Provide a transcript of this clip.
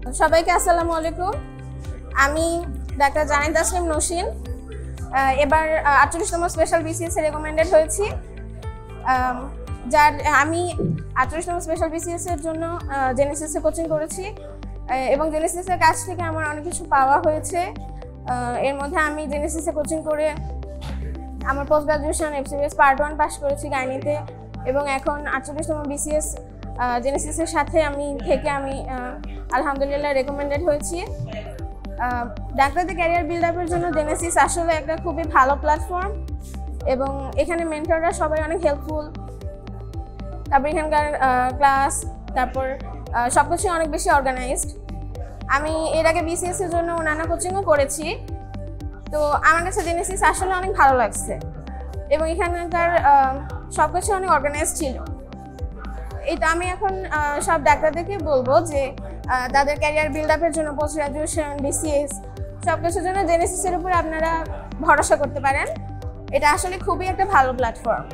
সবাইকে আসসালামু আলাইকুম। আমি ডাক্তার জানেদ আসলিম নসীন, এবার 48তম স্পেশাল বিসিএস এ রেকমেন্ডেড হয়েছি। যার আমি 48তম স্পেশাল বিসিএস এর জন্য জেনেসিসে কোচিং করেছি এবং জেনেসিসের কাছ থেকে আমার অনেক কিছু পাওয়া হয়েছে। এর মধ্যে আমি জেনেসিসে কোচিং করে আমার post graduation FCBS part 1 pass করেছি গাইনিতে, এবং এখন 48তম বিসিএস জেনেসিসের সাথে আমি আলহামদুলিল্লাহ রেকমেন্ডেড হয়েছি। ডাক্তারদের ক্যারিয়ার বিল্ড আপের জন্য জেনেসিস আসলে একটা খুবই ভালো প্ল্যাটফর্ম, এবং এখানে মেন্টররা সবাই অনেক হেল্পফুল। তারপর এখানকার ক্লাস, তারপর সবকিছু অনেক বেশি অর্গানাইজড। আমি এর আগে বিসিএস এর জন্য নানা কোচিংও করেছি, তো আমার কাছে জেনেসিস আসলে অনেক ভালো লাগছে, এবং এখানকার সবকিছু অনেক অর্গানাইজড ছিল। এটা আমি এখন সব ডাক্তারদেরকে বলবো যে তাদের ক্যারিয়ার বিল্ড আপের জন্য পোস্ট গ্রাজুয়েশন, বিসিএস সবকিছুর জন্য জেনেসিসের উপর আপনারা ভরসা করতে পারেন। এটা আসলে খুবই একটা ভালো প্ল্যাটফর্ম।